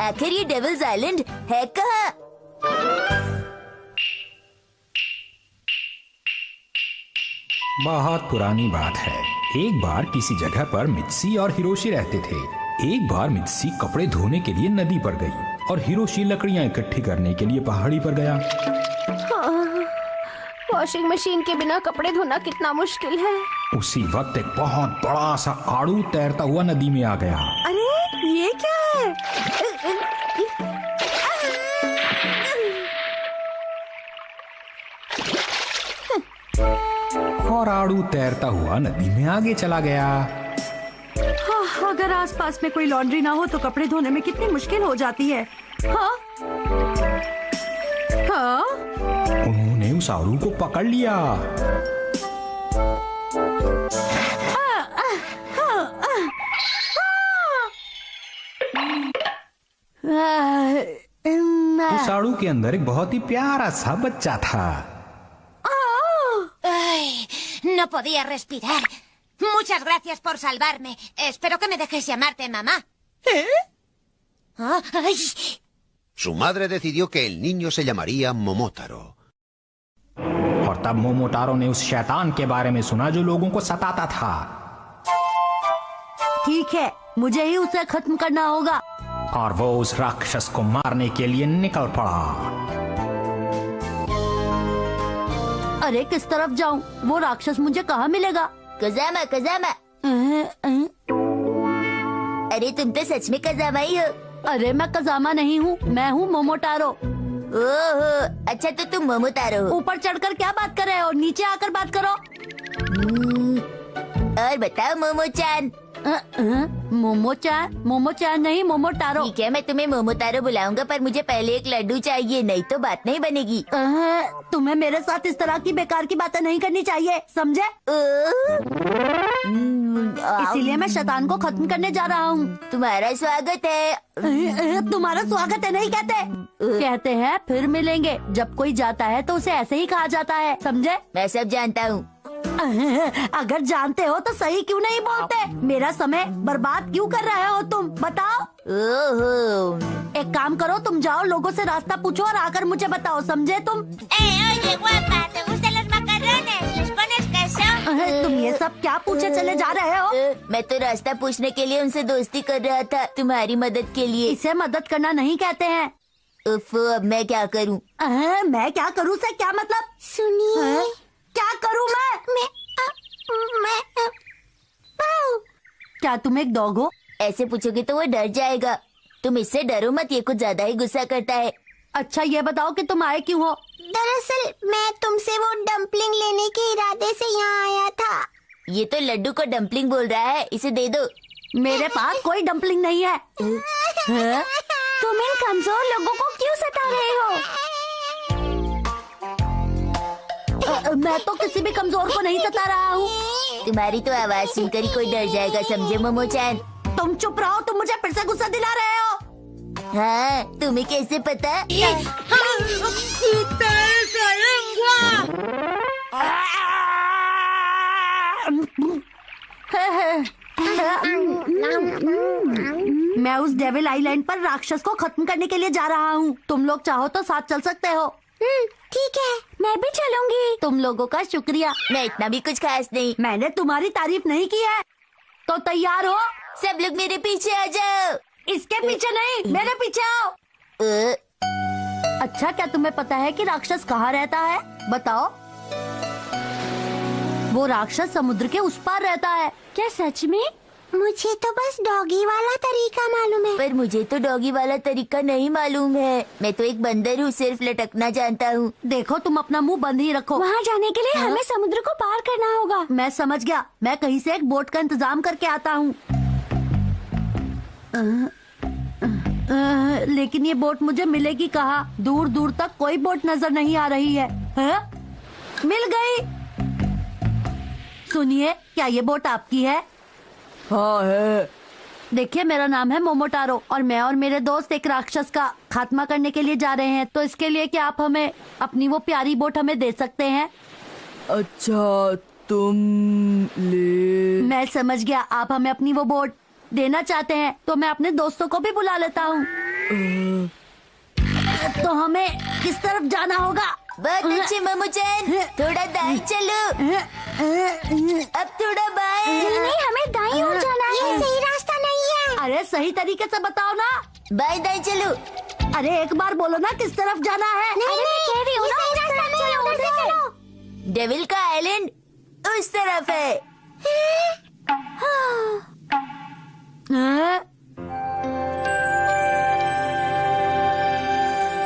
आखिर ये devils island है कहाँ? बहुत पुरानी बात है। एक बार किसी जगह पर मित्सी और हिरोशी रहते थे। एक बार मित्सी कपड़े धोने के लिए नदी पर गई और हिरोशी लकड़ियां इकट्ठी करने के लिए पहाड़ी पर गया। वॉशिंग मशीन के बिना कपड़े धोना कितना मुश्किल है। उसी वक्त एक बहुत बड़ा सा आड़ू तैरता हुआ नदी में आ गया। अरे ये क्या है? और आड़ू तैरता हुआ नदी में आगे चला गया। हाँ, अगर आसपास में कोई लॉन्ड्री ना हो तो कपड़े धोने में कितनी मुश्किल हो जाती है। हाँ? हाँ? उन्होंने उस आड़ू को पकड़ लिया। उस आड़ू के अंदर एक बहुत ही प्यारा सा बच्चा था। No podía respirar. Muchas gracias por salvarme. Espero que me dejes llamarte mamá. Ay. Su madre decidió que el niño se llamaría Momotaro. और तब मोमोटारो ने उस शैतान के बारे में सुना जो लोगों को सताता था। ठीक है, मुझे ही उसे खत्म करना होगा। और वो उस राक्षस को मारने के लिए निकल पड़ा। अरे किस तरफ जाऊं? वो राक्षस मुझे कहाँ मिलेगा? Kazama Kazama. अरे तुम तो सच में कज़ामा ही हो। अरे मैं कज़ामा नहीं हूँ, मैं हूँ मोमोटारो। ओहो, अच्छा तो तुम मोमोटारो हो। ऊपर चढ़कर क्या बात कर रहे हो? नीचे आकर बात करो। और बताओ मोमो-चान। मोमो-चान नहीं, मोमोटारो। ठीक है, मैं तुम्हें मोमोटारो बुलाऊंगा, पर मुझे पहले एक लड्डू चाहिए, नहीं तो बात नहीं बनेगी। तुम्हें मेरे साथ इस तरह की बेकार की बातें नहीं करनी चाहिए, समझे? इसीलिए मैं शैतान को खत्म करने जा रहा हूँ। तुम्हारा स्वागत है। तुम्हारा स्वागत है नहीं कहते? कहते हैं फिर मिलेंगे। जब कोई जाता है तो उसे ऐसे ही कहा जाता है, समझे? मैं सब जानता हूँ। अगर जानते हो तो सही क्यों नहीं बोलते? मेरा समय बर्बाद क्यों कर रहे हो तुम? बताओ। ओहो, एक काम करो, तुम जाओ, लोगों से रास्ता पूछो और आकर मुझे बताओ, समझे तुम? Oye, guapa, ¿te gustan los macarrones? ¿Les pones queso? तुम ये सब क्या पूछे चले जा रहे हो? मैं तो रास्ता पूछने के लिए उनसे दोस्ती कर रहा था, तुम्हारी मदद के लिए। इसे मदद करना नहीं कहते हैं। उफ, अब मैं क्या करूँ? मैं क्या करूँ से क्या मतलब? सुनिए, क्या करूँ मैं? क्या तुम एक डॉग हो? ऐसे पूछोगे तो वो डर जाएगा। तुम इससे डरो मत, ये कुछ ज्यादा ही गुस्सा करता है। अच्छा ये बताओ कि तुम आए क्यों हो? दरअसल मैं तुमसे वो डम्पलिंग लेने के इरादे से यहाँ आया था। ये तो लड्डू को डम्पलिंग बोल रहा है, इसे दे दो। मेरे पास कोई डम्पलिंग नहीं है। तुम इन कमजोर लोगों को क्यों सता रहे हो? मैं तो किसी भी कमजोर को नहीं सता रहा हूँ। तुम्हारी तो आवाज सुनकर ही कोई डर जाएगा, समझे मोमो-चान? तुम चुप रहो, तुम मुझे फिर से गुस्सा दिला रहे हो। हाँ, तुम्हें कैसे पता? मैं उस डेविल आइलैंड पर राक्षस को खत्म करने के लिए जा रहा हूँ। तुम लोग चाहो तो साथ चल सकते हो। ठीक है, मैं भी चलूंगी। तुम लोगों का शुक्रिया। मैं इतना भी कुछ खास नहीं। मैंने तुम्हारी तारीफ नहीं की है। तो तैयार हो? सब लोग मेरे पीछे आ जाओ। इसके पीछे नहीं, मेरे पीछे आओ। अच्छा, क्या तुम्हें पता है कि राक्षस कहाँ रहता है? बताओ। वो राक्षस समुद्र के उस पार रहता है। क्या सच में? मुझे तो बस डॉगी वाला तरीका मालूम है। पर मुझे तो डॉगी वाला तरीका नहीं मालूम है। मैं तो एक बंदर हूँ, सिर्फ लटकना जानता हूँ। देखो, तुम अपना मुंह बंद ही रखो। वहाँ जाने के लिए हमें समुद्र को पार करना होगा। मैं समझ गया, मैं कहीं से एक बोट का इंतजाम करके आता हूँ। लेकिन ये बोट मुझे मिलेगी कहाँ? दूर दूर तक कोई बोट नजर नहीं आ रही है। मिल गई। सुनिए, क्या ये बोट आपकी है? हाँ है। देखिए, मेरा नाम है मोमोटारो और मैं और मेरे दोस्त एक राक्षस का खात्मा करने के लिए जा रहे हैं। तो इसके लिए क्या आप हमें अपनी वो प्यारी बोट हमें दे सकते हैं? अच्छा, तुम ले। मैं समझ गया, आप हमें अपनी वो बोट देना चाहते हैं तो मैं अपने दोस्तों को भी बुला लेता हूँ। तो हमें किस तरफ जाना होगा? बहुत अच्छे मामू-जान, थोड़ा दाएं चलो, अब थोड़ा बाएं। नहीं, हमें दाईं ओर जाना है। ये सही रास्ता नहीं है। अरे सही तरीके से बताओ ना। बाएं दाएं चलो। अरे एक बार बोलो ना किस तरफ जाना है। नहीं, मैं कह रही हूँ ना, उस तरफ चलो, उधर से चलो। डेविल का आइलैंड उस तरफ है।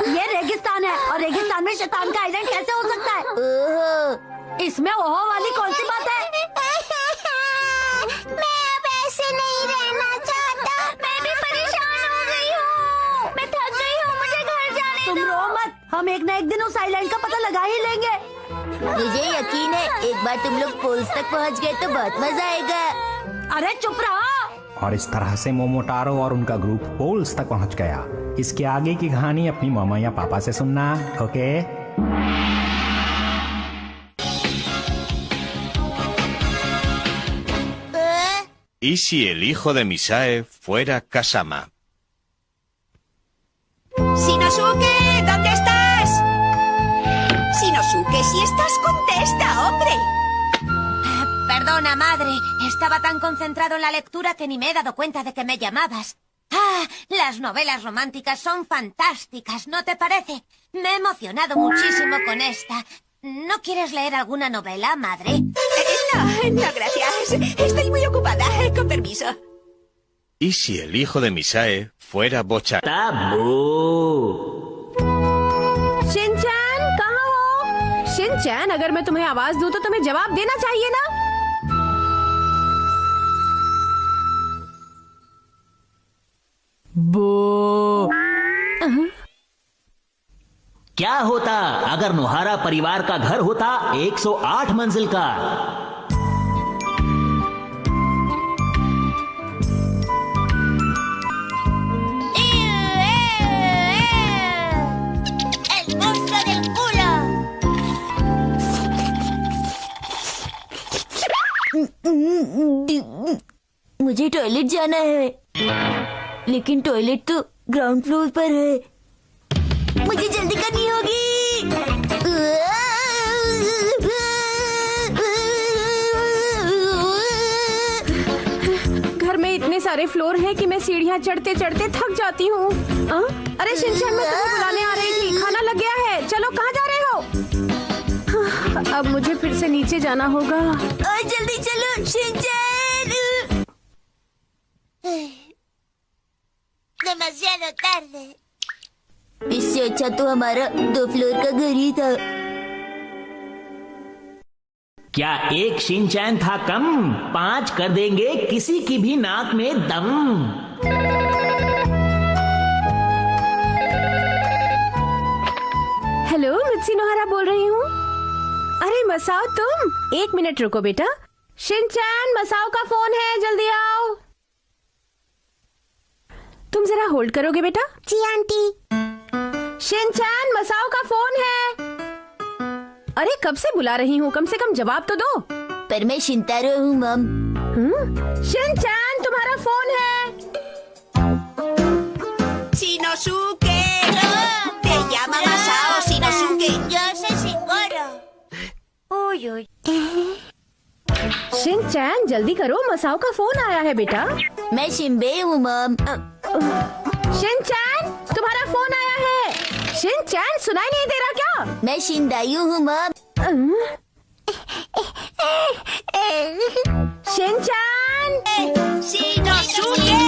ये रेगिस्तान है और रेगिस्तान में शैतान का आइलैंड कैसे हो सकता है? ओहो, इसमें ओहो वाली कौन सी बात है? मैं अब ऐसे नहीं रहना चाहता। मैं भी परेशान हो गई हूँ। मैं थक गई हूँ, मुझे घर जाने तुम दो। रो मत, हम एक न एक दिन उस आइलैंड का पता लगा ही लेंगे। मुझे यकीन है एक बार तुम लोग पोल्स तक पहुंच गए तो बहुत मजा आएगा। अरे चुप रहो। और इस तरह से मोमोटारो और उनका ग्रुप पोल्स तक पहुंच गया। इसके आगे की कहानी अपनी मामा या पापा से सुनना, okay? ¿Y si el hijo de Misae fuera Kasama? Shinosuke, ¿dónde estás? Shinosuke, si estás, contesta, hombre. Perdona, madre. Estaba tan concentrado en la lectura que ni me he dado cuenta de que me llamabas. Ah, las novelas románticas son fantásticas, ¿no te parece? Me he emocionado muchísimo con esta. ¿No quieres leer alguna novela, madre? No, gracias. Estoy muy ocupada. Con permiso. ¿Y si el hijo de Misae fuera Bocha? Shinchan, कहाँ हो? Shinchan, अगर मैं तुम्हें आवाज दूं तो तुम्हें जवाब देना चाहिए ना। क्या होता अगर नोहारा परिवार का घर होता 108 मंजिल का? ¡El monstruo del culo! मुझे टॉयलेट जाना है, लेकिन टॉयलेट तो ग्राउंड फ्लोर पर है। मुझे जल्दी करनी होगी। घर में इतने सारे फ्लोर हैं कि मैं सीढ़ियाँ चढ़ते चढ़ते थक जाती हूँ। अरे शिनचैन, मैं तुम्हें बुलाने आ रही थी। खाना लग गया है, चलो कहाँ जा रहे हो? अब मुझे फिर से नीचे जाना होगा। और जल्दी चलो शिनचैन। Demasiado tarde. इससे अच्छा तो हमारा 2 फ्लोर का घर ही था। क्या एक शिनचैन था कम? 5 कर देंगे किसी की भी नाक में दम। हेलो, मित्सी नोहारा बोल रही हूँ। अरे मसाओ, तुम 1 मिनट रुको बेटा। शिनचैन, मसाओ का फोन है, जल्दी आओ। तुम जरा होल्ड करोगे बेटा? जी आंटी। शिनचैन, मसाओ का फोन है। अरे कब से बुला रही हूँ, कम से कम जवाब तो दो। पर मैं शिनतारो हूँ मम। शिनचैन, तुम्हारा फोन है। Shinosuke. Te llama Masao, Shinosuke. Yo soy Shingoro. Uy, uy. Shinchan, जल्दी करो, मसाओ का फोन आया है बेटा। मैं शिम्बे हूँ मम। शिनचैन, तुम्हारा फोन आया है। शिनचैन, सुनाई नहीं दे रहा क्या? मैं शिंदायू हूँ मम। Shinchan, Shinosuke.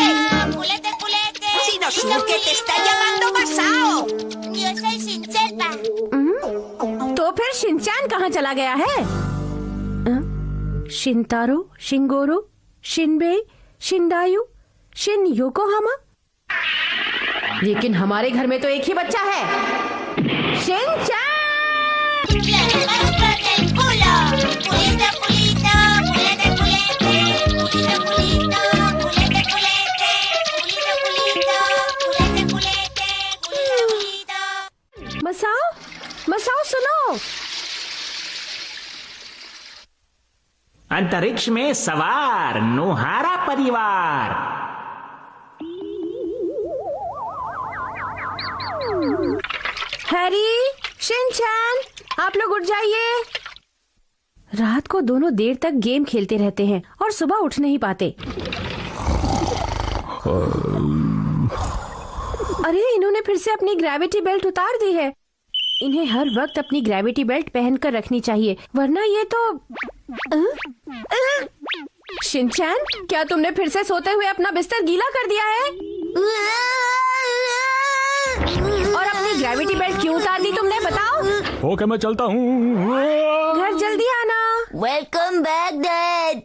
Culete, culete. Shinosuke, te está llamando Masao. Yo soy Shinchepa. तो फिर शिनचैन कहाँ चला गया है? शिनतारो, शिंगोरो, शिनबे, शिंदायू, शिन योकोहामा। लेकिन हमारे घर में तो एक ही बच्चा है। Shinchan! El monstruo del culo. Culito, culito. Culete, culete. Culito, culito. Culete, culete. Culito, culito. Culete, culete. Culito, culito. मसाओ, मसाओ सुनो। अंतरिक्ष में सवार नोहारा परिवार। हैरी, शिनचैन, आप लोग उठ जाइए। रात को दोनों देर तक गेम खेलते रहते हैं और सुबह उठ नहीं पाते। अरे इन्होंने फिर से अपनी ग्रेविटी बेल्ट उतार दी है। इन्हें हर वक्त अपनी ग्रेविटी बेल्ट पहनकर रखनी चाहिए, वरना ये तो शिनचैन, क्या तुमने फिर से सोते हुए अपना बिस्तर गीला कर दिया है? और अपनी ग्रेविटी बेल्ट क्यों उतार दी तुमने, बताओ? ओके, मैं चलता हूँ। घर जल्दी आना। Welcome back dad.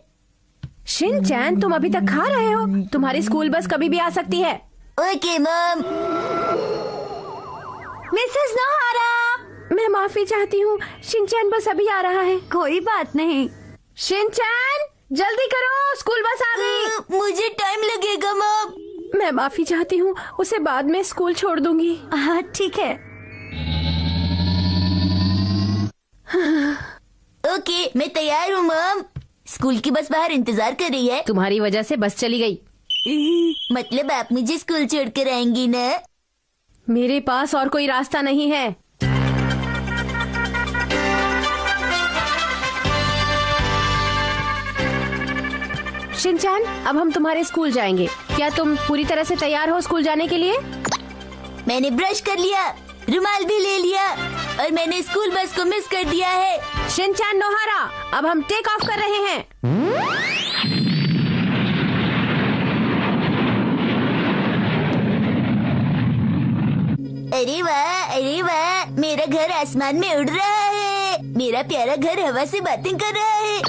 शिनचैन, तुम अभी तक खा रहे हो? तुम्हारी स्कूल बस कभी भी आ सकती है। Okay mom. मिसेस नोहारा, मैं माफी चाहती हूँ, शिनचैन बस अभी आ रहा है। कोई बात नहीं। शिनचैन, जल्दी करो, स्कूल बस आ गई। मुझे टाइम लगेगा मॉम। मैं माफी चाहती हूँ, उसे बाद में स्कूल छोड़ दूंगी। हाँ ठीक है। ओके, मैं तैयार हूँ मॉम। स्कूल की बस बाहर इंतजार कर रही है। तुम्हारी वजह से बस चली गई। मतलब आप मुझे स्कूल छोड़कर आएंगी ना? मेरे पास और कोई रास्ता नहीं है। शिनचैन, अब हम तुम्हारे स्कूल जाएंगे। क्या तुम पूरी तरह से तैयार हो स्कूल जाने के लिए? मैंने ब्रश कर लिया, रुमाल भी ले लिया और मैंने स्कूल बस को मिस कर दिया है। शिनचैन, नोहारा, अब हम टेक ऑफ कर रहे हैं। अरे वाह, मेरा घर आसमान में उड़ रहा है। मेरा प्यारा घर हवा से बातें कर रहा है।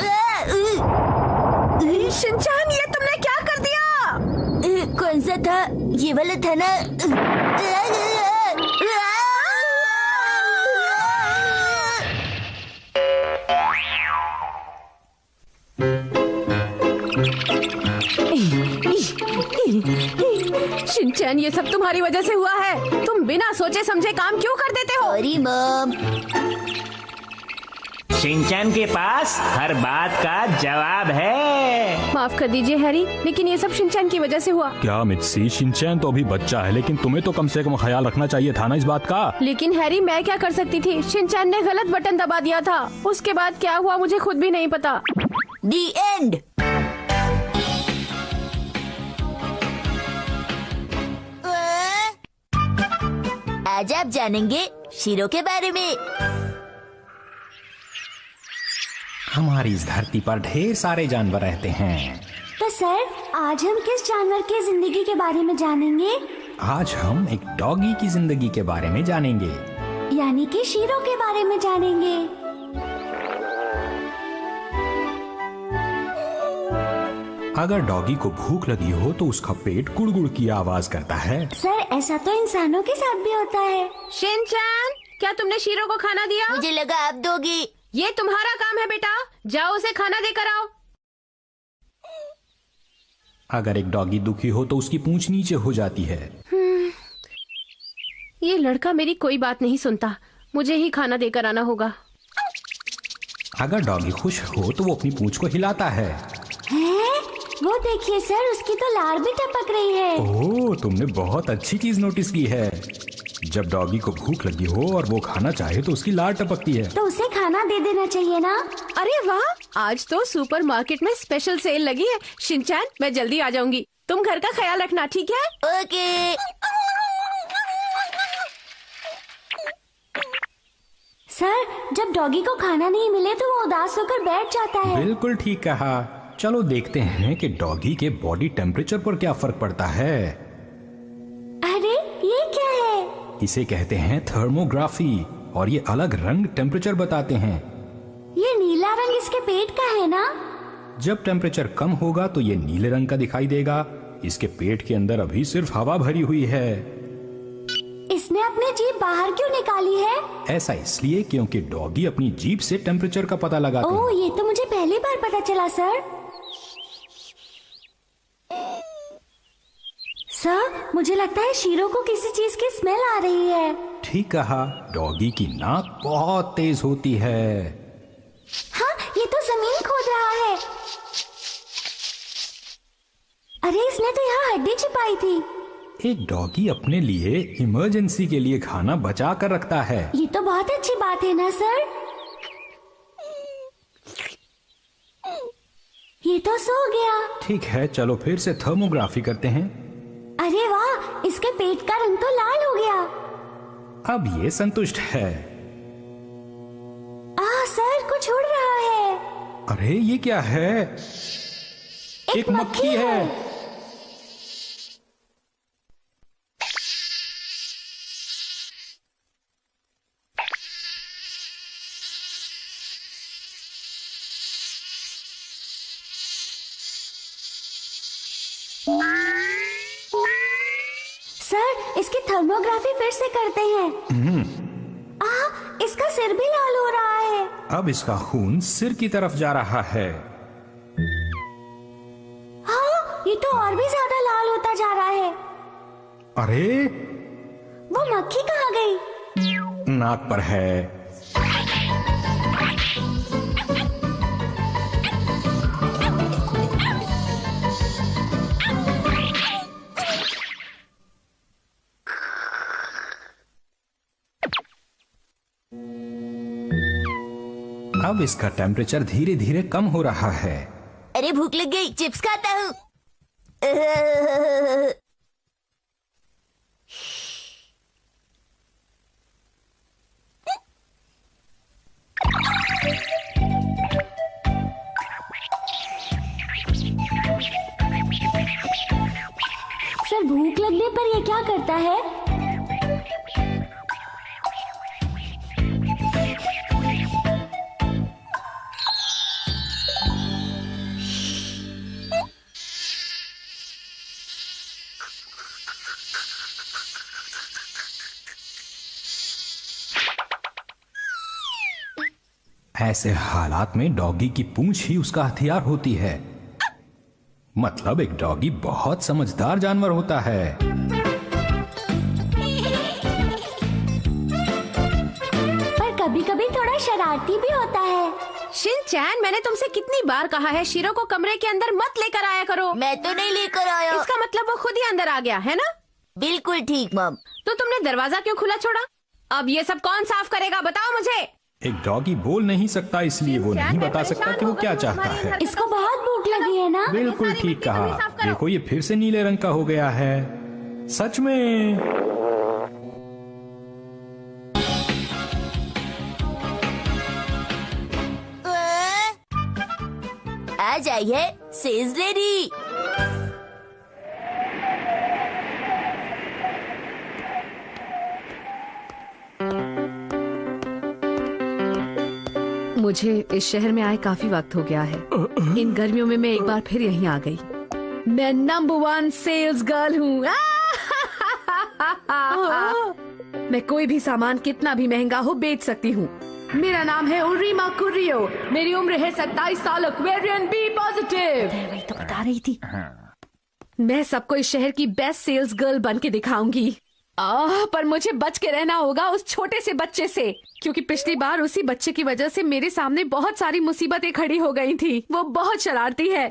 शिनचैन, ये तुमने क्या कर दिया? कौन सा था? ये वाला था ना? शिनचैन, ये सब तुम्हारी वजह से हुआ है। तुम बिना सोचे समझे काम क्यों कर देते हो? Sorry mom. शिनचैन के पास हर बात का जवाब है। माफ कर दीजिए हैरी, लेकिन ये सब शिनचैन की वजह से हुआ। क्या मित्सी, शिनचैन तो अभी बच्चा है, लेकिन तुम्हें तो कम से कम ख्याल रखना चाहिए था ना इस बात का। लेकिन हैरी, मैं क्या कर सकती थी? शिनचैन ने गलत बटन दबा दिया था। उसके बाद क्या हुआ मुझे खुद भी नहीं पता। दी एंड। आज आप जानेंगे शीरो के बारे में। हमारी इस धरती पर ढेर सारे जानवर रहते हैं। तो सर, आज हम किस जानवर की जिंदगी के बारे में जानेंगे? आज हम एक डॉगी की जिंदगी के बारे में जानेंगे। यानी कि शीरो के बारे में जानेंगे। अगर डॉगी को भूख लगी हो तो उसका पेट गुड़गुड़ की आवाज करता है। सर, ऐसा तो इंसानों के साथ भी होता है। शिनचैन, क्या तुमने शीरो को खाना दिया? मुझे लगा आप दोगी। ये तुम्हारा काम है बेटा, जाओ उसे खाना देकर आओ। अगर एक डॉगी दुखी हो तो उसकी पूंछ नीचे हो जाती है। ये लड़का मेरी कोई बात नहीं सुनता, मुझे ही खाना देकर आना होगा। अगर डॉगी खुश हो तो वो अपनी पूंछ को हिलाता है। वो देखिए सर, उसकी तो लार भी टपक रही है। ओह, तुमने बहुत अच्छी चीज नोटिस की है। जब डॉगी को भूख लगी हो और वो खाना चाहे तो उसकी लार टपकती है। तो उसे खाना दे देना चाहिए ना? अरे वाह, आज तो सुपरमार्केट में स्पेशल सेल लगी है। शिनचैन, मैं जल्दी आ जाऊंगी। तुम घर का ख्याल रखना, ठीक है? ओके। सर, जब डॉगी को खाना नहीं मिले तो वो उदास होकर बैठ जाता है। बिल्कुल ठीक कहा। चलो देखते हैं कि डॉगी के बॉडी टेम्परेचर पर क्या फर्क पड़ता है। अरे, ये क्या है? इसे कहते हैं थर्मोग्राफी और ये अलग रंग टेम्परेचर बताते हैं। ये नीला रंग इसके पेट का है ना? जब टेम्परेचर कम होगा तो ये नीले रंग का दिखाई देगा। इसके पेट के अंदर अभी सिर्फ हवा भरी हुई है। इसने अपनी जीभ बाहर क्यों निकाली है? ऐसा इसलिए क्योंकि डॉगी अपनी जीभ से टेम्परेचर का पता लगाते हैं। ओह, ये तो मुझे पहली बार पता चला सर। सर, मुझे लगता है शीरो को किसी चीज की स्मेल आ रही है। ठीक कहा, डॉगी की नाक बहुत तेज होती है। हाँ, ये तो जमीन खोद रहा है। अरे, इसने तो यहाँ हड्डी छिपाई थी। एक डॉगी अपने लिए इमरजेंसी के लिए खाना बचा कर रखता है। ये तो बहुत अच्छी बात है ना सर। ये तो सो गया। ठीक है, चलो फिर से थर्मोग्राफी करते हैं। अरे वाह, इसके पेट का रंग तो लाल हो गया। अब ये संतुष्ट है। सर कुछ उड़ रहा है। अरे ये क्या है? एक मक्खी है। सर इसकी थर्मोग्राफी फिर से करते हैं। इसका सिर भी लाल हो रहा है। अब इसका खून सिर की तरफ जा रहा है। हाँ, ये तो और भी ज्यादा लाल होता जा रहा है। अरे वो मक्खी कहाँ गई? नाक पर है। अब इसका टेम्परेचर धीरे धीरे कम हो रहा है। अरे भूख लग गई, चिप्स खाता हूँ। सर भूख लगने पर ये क्या करता है? ऐसे हालात में डॉगी की पूंछ ही उसका हथियार होती है। मतलब एक डॉगी बहुत समझदार जानवर होता है। पर कभी कभी थोड़ा शरारती भी होता है। शिनचैन, मैंने तुमसे कितनी बार कहा है शीरो को कमरे के अंदर मत लेकर आया करो। मैं तो नहीं लेकर आया। इसका मतलब वो खुद ही अंदर आ गया है ना? बिल्कुल ठीक मम। तो तुमने दरवाजा क्यों खुला छोड़ा? अब ये सब कौन साफ करेगा, बताओ मुझे। एक डॉगी बोल नहीं सकता, इसलिए वो नहीं बता सकता कि वो क्या चाहता है। इसको बहुत भूख लगी है ना? बिल्कुल ठीक कहा। देखो ये फिर से नीले रंग का हो गया है। सच में। आ जाइए सेल्स लेडी। मुझे इस शहर में आए काफी वक्त हो गया है। इन गर्मियों में मैं एक बार फिर यहीं आ गई। मैं नंबर 1 सेल्स गर्ल हूँ। मैं कोई भी सामान कितना भी महंगा हो बेच सकती हूँ। मेरा नाम है उर्रिमा कुरियो। मेरी उम्र है 27 साल। Aquarian B positive. वही तो बता रही थी। मैं सबको इस शहर की बेस्ट सेल्स गर्ल बन के दिखाऊंगी। पर मुझे बच के रहना होगा उस छोटे से बच्चे से, क्योंकि पिछली बार उसी बच्चे की वजह से मेरे सामने बहुत सारी मुसीबतें खड़ी हो गई थी। वो बहुत शरारती है।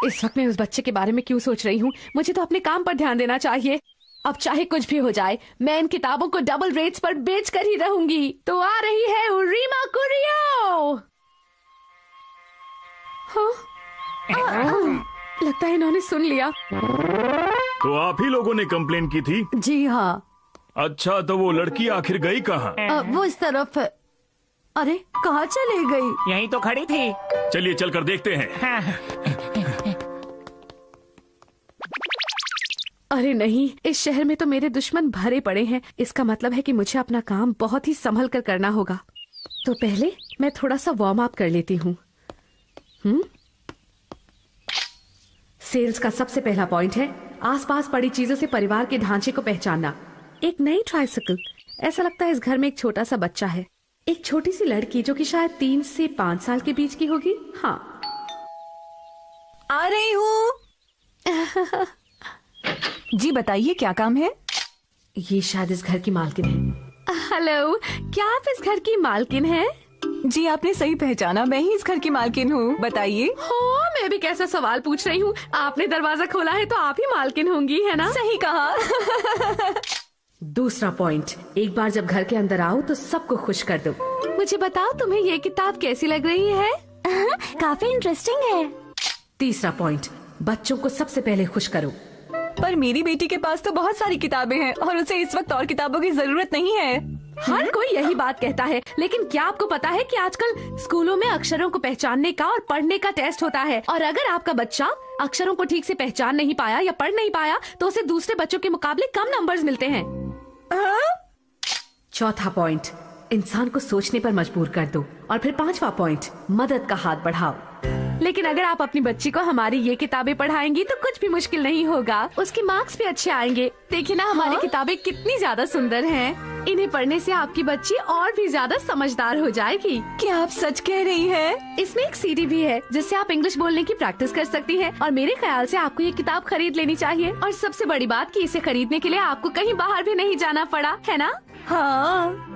इस वक्त मैं उस बच्चे के बारे में क्यों सोच रही हूँ? मुझे तो अपने काम पर ध्यान देना चाहिए। अब चाहे कुछ भी हो जाए, मैं इन किताबों को डबल रेट्स पर बेच कर ही रहूंगी। तो आ रही है उर्रिमा कुरियो। लगता है इन्होंने सुन लिया। तो आप ही लोगों ने कंप्लेन की थी? जी हाँ। अच्छा, तो वो लड़की आखिर गई कहाँ? वो इस तरफ है। अरे कहाँ चली गई? यहीं तो खड़ी थी। चलिए चलकर देखते हैं। अरे नहीं, इस शहर में तो मेरे दुश्मन भरे पड़े हैं। इसका मतलब है कि मुझे अपना काम बहुत ही संभल कर करना होगा। तो पहले मैं थोड़ा सा वार्म अप कर लेती हूँ। सेल्स का सबसे पहला पॉइंट है आसपास पड़ी चीजों से परिवार के ढांचे को पहचानना। एक नई ट्राइसिकल। ऐसा लगता है इस घर में एक छोटा सा बच्चा है। एक छोटी सी लड़की जो कि शायद 3 से 5 साल के बीच की होगी। हाँ, आ रही हूँ। जी बताइए, क्या काम है? ये शायद इस घर की मालकिन है। हेलो, क्या आप इस घर की मालकिन हैं? जी आपने सही पहचाना, मैं ही इस घर की मालकिन हूँ। बताइए। हाँ, मैं भी कैसा सवाल पूछ रही हूँ। आपने दरवाजा खोला है तो आप ही मालकिन होंगी, है ना? सही कहा। दूसरा पॉइंट, एक बार जब घर के अंदर आओ तो सबको खुश कर दो। मुझे बताओ तुम्हें ये किताब कैसी लग रही है? काफी इंटरेस्टिंग है। तीसरा पॉइंट, बच्चों को सबसे पहले खुश करो। पर मेरी बेटी के पास तो बहुत सारी किताबें हैं और उसे इस वक्त और किताबों की जरूरत नहीं है। हर कोई यही बात कहता है, लेकिन क्या आपको पता है कि आजकल स्कूलों में अक्षरों को पहचानने का और पढ़ने का टेस्ट होता है, और अगर आपका बच्चा अक्षरों को ठीक से पहचान नहीं पाया या पढ़ नहीं पाया तो उसे दूसरे बच्चों के मुकाबले कम नंबर्स मिलते हैं। चौथा पॉइंट, इंसान को सोचने पर मजबूर कर दो। और फिर पांचवा पॉइंट, मदद का हाथ बढ़ाओ। लेकिन अगर आप अपनी बच्ची को हमारी ये किताबें पढ़ाएंगी तो कुछ भी मुश्किल नहीं होगा, उसके मार्क्स भी अच्छे आएंगे। देखिए ना हमारी किताबें कितनी ज्यादा सुंदर हैं। इन्हें पढ़ने से आपकी बच्ची और भी ज्यादा समझदार हो जाएगी। क्या आप सच कह रही हैं? इसमें एक सीडी भी है जिससे आप इंग्लिश बोलने की प्रैक्टिस कर सकती हैं। और मेरे ख्याल से आपको ये किताब खरीद लेनी चाहिए। और सबसे बड़ी बात कि इसे खरीदने के लिए आपको कहीं बाहर भी नहीं जाना पड़ा, है ना? हाँ।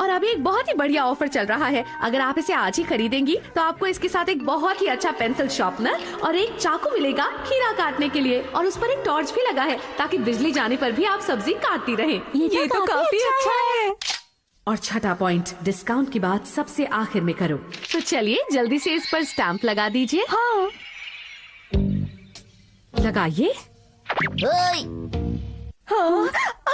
और अभी एक बहुत ही बढ़िया ऑफर चल रहा है। अगर आप इसे आज ही खरीदेंगी तो आपको इसके साथ एक बहुत ही अच्छा पेंसिल शार्पनर और एक चाकू मिलेगा खीरा काटने के लिए, और उस पर एक टॉर्च भी लगा है ताकि बिजली जाने पर भी आप सब्जी काटती रहें। ये तो काफी अच्छा है। और छठा पॉइंट, डिस्काउंट की बात सबसे आखिर में करो। तो चलिए जल्दी से इस पर स्टैंप लगा दीजिए। हाँ। लगाइए। हाँ।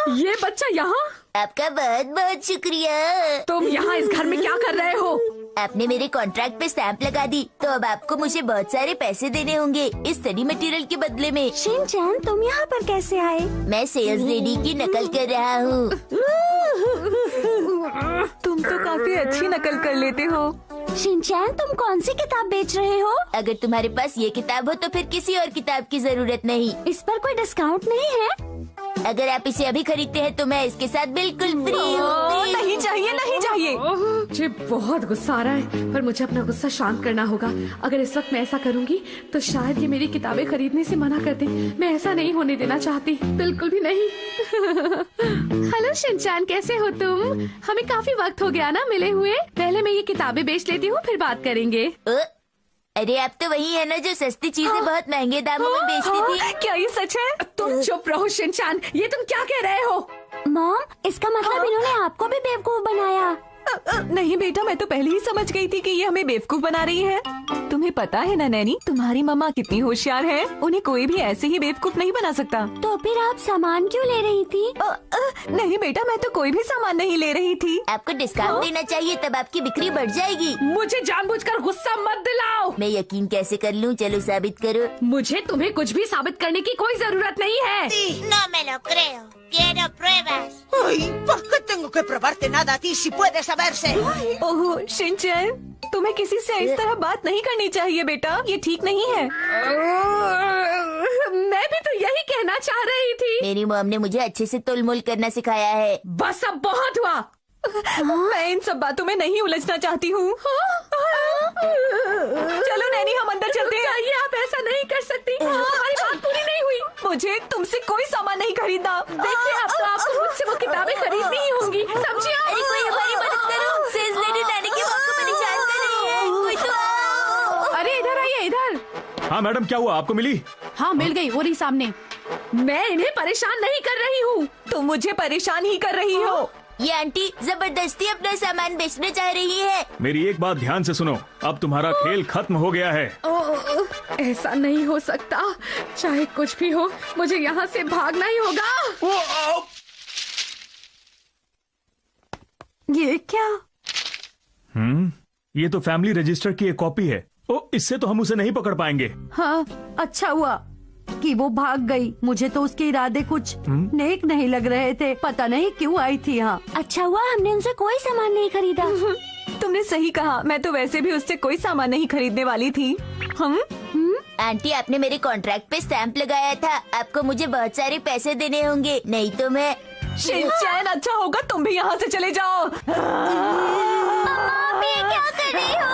ये बच्चा यहाँ? आपका बहुत बहुत शुक्रिया। तुम यहाँ इस घर में क्या कर रहे हो? आपने मेरे कॉन्ट्रैक्ट पे स्टैंप लगा दी तो अब आपको मुझे बहुत सारे पैसे देने होंगे इस स्टडी मटेरियल के बदले में। शिनचैन, तुम यहाँ पर कैसे आए? मैं सेल्स लेडी की नकल कर रहा हूँ। तुम तो काफी अच्छी नकल कर लेते हो। शिनचैन, तुम कौन सी किताब बेच रहे हो? अगर तुम्हारे पास ये किताब हो तो फिर किसी और किताब की जरूरत नहीं। इस पर कोई डिस्काउंट नहीं है? अगर आप इसे अभी खरीदते हैं तो मैं इसके साथ बिल्कुल फ्री हूँ। नहीं चाहिए, नहीं चाहिए। मुझे बहुत गुस्सा आ रहा है, पर मुझे अपना गुस्सा शांत करना होगा। अगर इस वक्त मैं ऐसा करूंगी तो शायद ये मेरी किताबें खरीदने से मना कर दे। मैं ऐसा नहीं होने देना चाहती, बिल्कुल भी नहीं। हेलो शिनचैन, कैसे हो तुम? हमें काफी वक्त हो गया ना मिले हुए। पहले मैं ये किताबें बेच लेती हूँ, फिर बात करेंगे। अरे आप तो वही है ना जो सस्ती चीजें बहुत महंगे दामों में बेचती थी। क्या ये सच है? तुम चुप रहो शिनचैन, ये तुम क्या कह रहे हो? मॉम, इसका मतलब इन्होंने आपको भी बेवकूफ बनाया। नहीं बेटा, मैं तो पहले ही समझ गई थी कि ये हमें बेवकूफ बना रही है। तुम्हें पता है ना नैनी, तुम्हारी मम्मा कितनी होशियार है। उन्हें कोई भी ऐसे ही बेवकूफ नहीं बना सकता। तो फिर आप सामान क्यों ले रही थी? नहीं बेटा, मैं तो कोई भी सामान नहीं ले रही थी। आपको डिस्काउंट देना चाहिए, तब आपकी बिक्री बढ़ जाएगी। मुझे जानबूझकर गुस्सा मत दिलाओ। मैं यकीन कैसे कर लूं? चलो साबित करो। मुझे तुम्हें कुछ भी साबित करने की कोई जरूरत नहीं है। No me lo creo. Quiero pruebas. Ay, ¿por qué tengo que probarte nada a ti si puede saberse? ओहो शिनचैन, तुम्हें किसी से इस तरह बात नहीं करनी चाहिए बेटा, ये ठीक नहीं है। मैं भी तो यही कहना चाह रही थी। मेरी मॉम ने मुझे अच्छे से तोलमोल करना सिखाया है। बस अब बहुत हुआ। मैं इन सब बातों में नहीं उलझना चाहती हूँ। चलो नैनी, हम अंदर चलते हैं। चाहिए, आप ऐसा नहीं कर सकती। हमारी बात पूरी नहीं हुई। मुझे तुमसे कोई सामान नहीं खरीदना। देखिए, अब तो आपको मुझसे वो किताबें खरीदनी ही होंगी, समझिए? अरे कोई हमारी मदद करो। सेल्स लेडी नानी की मॉम को परेशान कर रही है। कोई तो आओ। अरे इधर आइए, इधर। हाँ मैडम, क्या हुआ? आपको मिली? हाँ मिल गई, वो रही सामने। मैं इन्हें परेशान नहीं कर रही हूँ। तुम मुझे परेशान ही कर रही हो। ये आंटी जबरदस्ती अपना सामान बेचना चाह रही है। मेरी एक बात ध्यान से सुनो, अब तुम्हारा खेल खत्म हो गया है। ऐसा नहीं हो सकता। चाहे कुछ भी हो, मुझे यहाँ से भागना ही होगा। ये क्या? ये तो फैमिली रजिस्टर की एक कॉपी है। ओ, इससे तो हम उसे नहीं पकड़ पाएंगे। हाँ, अच्छा हुआ कि वो भाग गई। मुझे तो उसके इरादे कुछ नेक नहीं लग रहे थे। पता नहीं क्यों आई थी यहाँ। अच्छा हुआ हमने उनसे कोई सामान नहीं खरीदा। तुमने सही कहा, मैं तो वैसे भी उससे कोई सामान नहीं खरीदने वाली थी। आंटी, आपने मेरे कॉन्ट्रैक्ट पे स्टैंप लगाया था। आपको मुझे बहुत सारे पैसे देने होंगे, नहीं तो मैं। शिनचैन, अच्छा होगा तुम भी यहाँ से चले जाओ। आप ये क्या कर रही हो?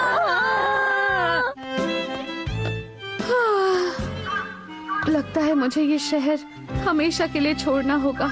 लगता है मुझे ये शहर हमेशा के लिए छोड़ना होगा।